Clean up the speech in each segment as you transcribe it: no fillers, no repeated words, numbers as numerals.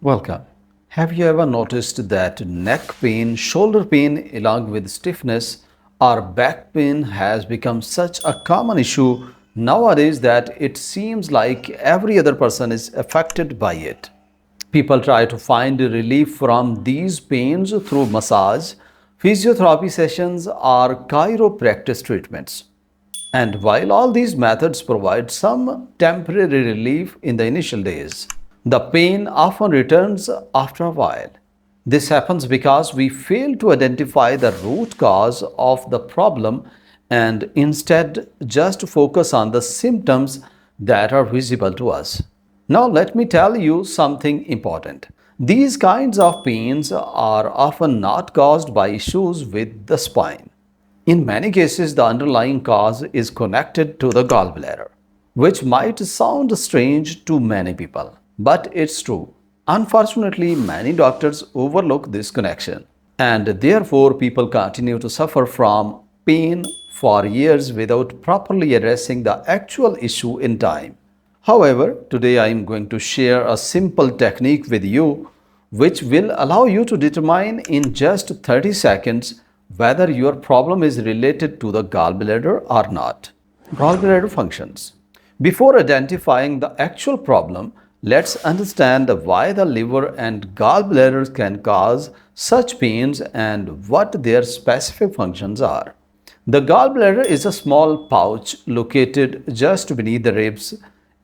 Welcome. Have you ever noticed that neck pain, shoulder pain, along with stiffness or back pain has become such a common issue nowadays that it seems like every other person is affected by it? People try to find relief from these pains through massage, physiotherapy sessions, or chiropractic treatments. And while all these methods provide some temporary relief in the initial days, the pain often returns after a while. This happens because we fail to identify the root cause of the problem and instead just focus on the symptoms that are visible to us. Now, let me tell you something important. These kinds of pains are often not caused by issues with the spine. In many cases, the underlying cause is connected to the gallbladder, which might sound strange to many people, but it's true. Unfortunately, many doctors overlook this connection, and therefore, people continue to suffer from pain for years without properly addressing the actual issue in time. However, today I am going to share a simple technique with you which will allow you to determine in just 30 seconds whether your problem is related to the gallbladder or not. Gallbladder functions. Before identifying the actual problem, let's understand why the liver and gallbladder can cause such pains and what their specific functions are. The gallbladder is a small pouch located just beneath the ribs,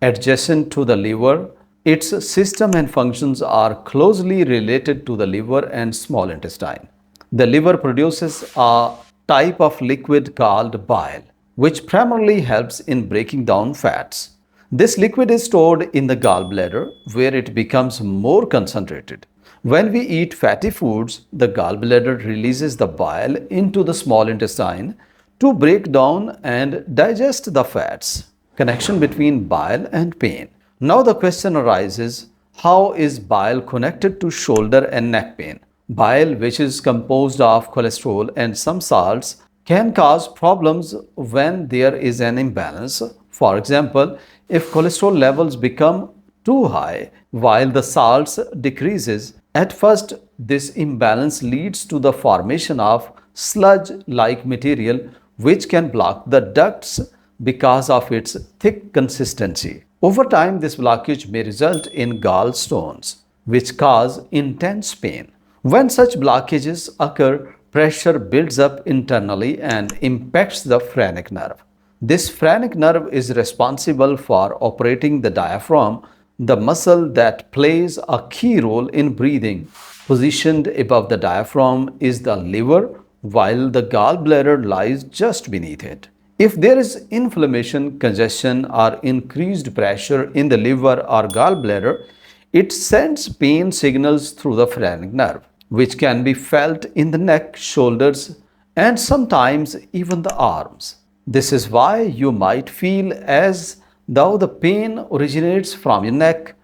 adjacent to the liver. Its system and functions are closely related to the liver and small intestine. The liver produces a type of liquid called bile, which primarily helps in breaking down fats. This liquid is stored in the gallbladder where it becomes more concentrated. When we eat fatty foods, the gallbladder releases the bile into the small intestine to break down and digest the fats. Connection between bile and pain. Now the question arises, how is bile connected to shoulder and neck pain? Bile, which is composed of cholesterol and some salts, can cause problems when there is an imbalance. For example, if cholesterol levels become too high while the salts decreases, at first this imbalance leads to the formation of sludge-like material which can block the ducts because of its thick consistency. Over time, this blockage may result in gallstones, which cause intense pain. When such blockages occur, pressure builds up internally and impacts the phrenic nerve. This phrenic nerve is responsible for operating the diaphragm, the muscle that plays a key role in breathing. Positioned above the diaphragm is the liver, while the gallbladder lies just beneath it. If there is inflammation, congestion, or increased pressure in the liver or gallbladder, it sends pain signals through the phrenic nerve, which can be felt in the neck, shoulders, and sometimes even the arms. This is why you might feel as though the pain originates from your neck,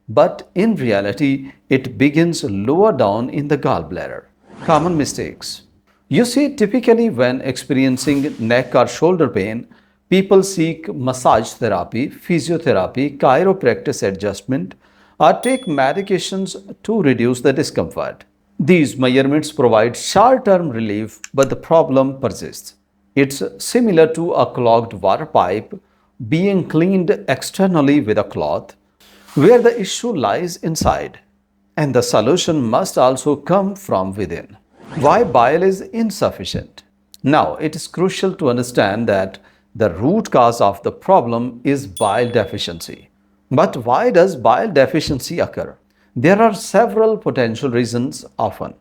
but in reality, it begins lower down in the gallbladder. Common mistakes. You see, typically when experiencing neck or shoulder pain, people seek massage therapy, physiotherapy, chiropractic adjustment, or take medications to reduce the discomfort. These measurements provide short-term relief, but the problem persists. It's similar to a clogged water pipe being cleaned externally with a cloth, where the issue lies inside, and the solution must also come from within. Why bile is insufficient? Now, it is crucial to understand that the root cause of the problem is bile deficiency. But why does bile deficiency occur? There are several potential reasons often.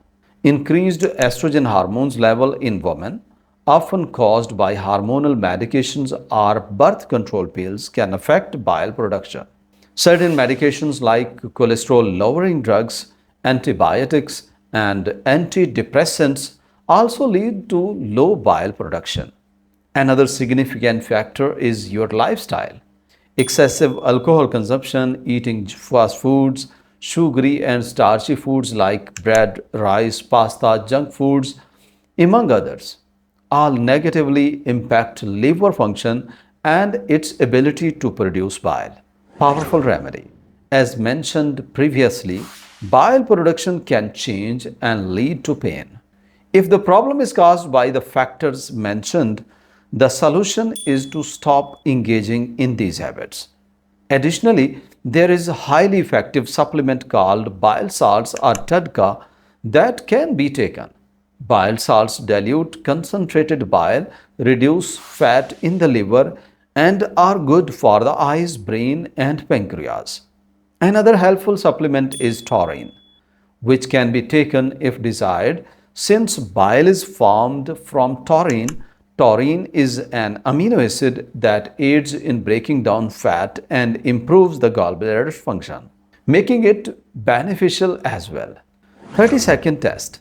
Increased estrogen hormones level in women, often caused by hormonal medications or birth control pills, can affect bile production. Certain medications like cholesterol-lowering drugs, antibiotics, and antidepressants also lead to low bile production. Another significant factor is your lifestyle. Excessive alcohol consumption, eating fast foods, sugary and starchy foods like bread, rice, pasta, junk foods, among others, all negatively impact liver function and its ability to produce bile. Powerful remedy. As mentioned previously, bile production can change and lead to pain. If the problem is caused by the factors mentioned, the solution is to stop engaging in these habits. Additionally, there is a highly effective supplement called bile salts or TADCA that can be taken. Bile salts dilute concentrated bile, reduce fat in the liver, and are good for the eyes, brain, and pancreas. Another helpful supplement is taurine, which can be taken if desired. Since bile is formed from taurine, taurine is an amino acid that aids in breaking down fat and improves the gallbladder function, making it beneficial as well. 30-second test.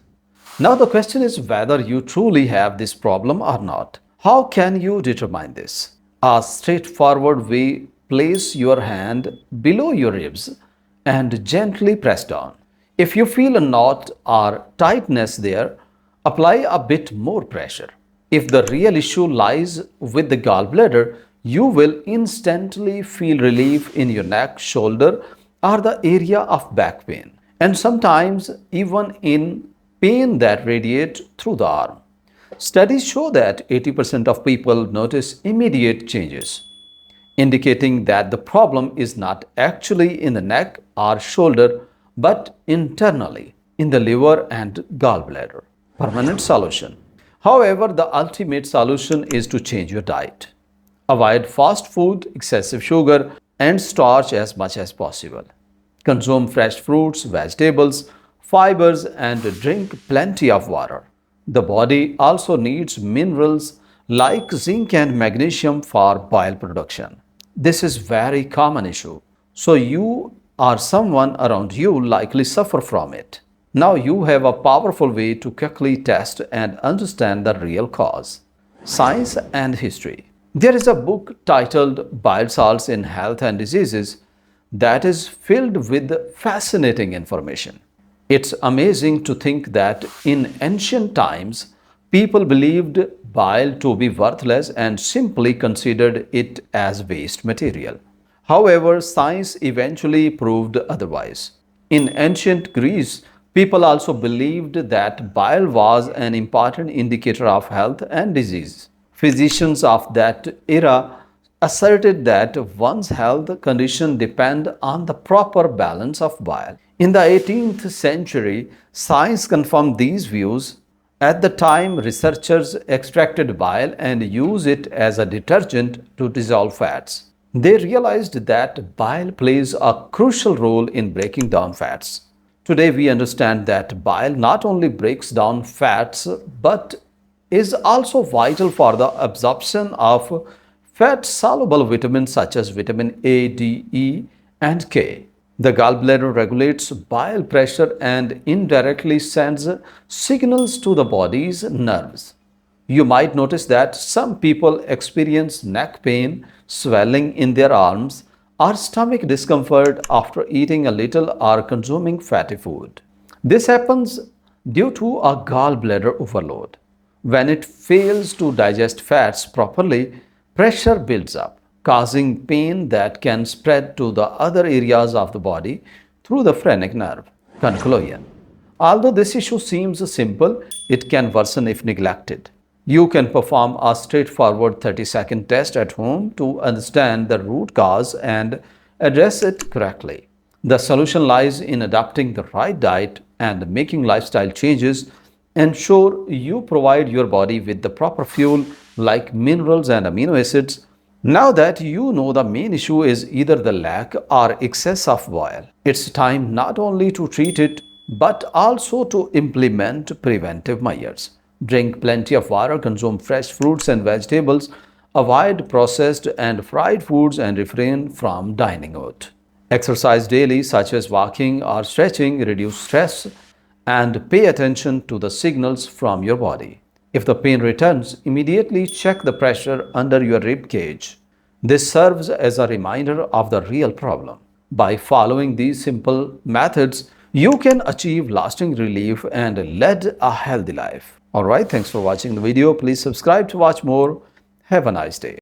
Now the question is whether you truly have this problem or not. How can you determine this? A straightforward way: place your hand below your ribs and gently press down. If you feel a knot or tightness there, apply a bit more pressure. If the real issue lies with the gallbladder, you will instantly feel relief in your neck, shoulder, or the area of back pain, and sometimes even in pain that radiates through the arm. Studies show that 80% of people notice immediate changes, indicating that the problem is not actually in the neck or shoulder but internally in the liver and gallbladder. Permanent solution. However, the ultimate solution is to change your diet. Avoid fast food, excessive sugar, and starch as much as possible. Consume fresh fruits, vegetables, fibers, and drink plenty of water. The body also needs minerals like zinc and magnesium for bile production. This is very common issue. So you or someone around you likely suffer from it. Now you have a powerful way to quickly test and understand the real cause. Science and history. There is a book titled Bile Salts in Health and Diseases that is filled with fascinating information. It's amazing to think that in ancient times, people believed bile to be worthless and simply considered it as waste material. However, science eventually proved otherwise. In ancient Greece, people also believed that bile was an important indicator of health and disease. Physicians of that era asserted that one's health condition depended on the proper balance of bile. In the 18th century, science confirmed these views. At the time, researchers extracted bile and used it as a detergent to dissolve fats. They realized that bile plays a crucial role in breaking down fats. Today, we understand that bile not only breaks down fats but is also vital for the absorption of fat-soluble vitamins such as vitamin A, D, E, and K. The gallbladder regulates bile pressure and indirectly sends signals to the body's nerves. You might notice that some people experience neck pain, swelling in their arms, or stomach discomfort after eating a little or consuming fatty food. This happens due to a gallbladder overload. When it fails to digest fats properly, pressure builds up, causing pain that can spread to the other areas of the body through the phrenic nerve. Conclusion. Although this issue seems simple, it can worsen if neglected. You can perform a straightforward 30-second test at home to understand the root cause and address it correctly. The solution lies in adopting the right diet and making lifestyle changes. Ensure you provide your body with the proper fuel like minerals and amino acids. Now that you know the main issue is either the lack or excess of bile, it's time not only to treat it but also to implement preventive measures. Drink plenty of water, consume fresh fruits and vegetables, avoid processed and fried foods, and refrain from dining out. Exercise daily, such as walking or stretching, reduce stress, and pay attention to the signals from your body. If the pain returns, immediately check the pressure under your rib cage. This serves as a reminder of the real problem. By following these simple methods, you can achieve lasting relief and lead a healthy life. Alright, thanks for watching the video. Please subscribe to watch more. Have a nice day.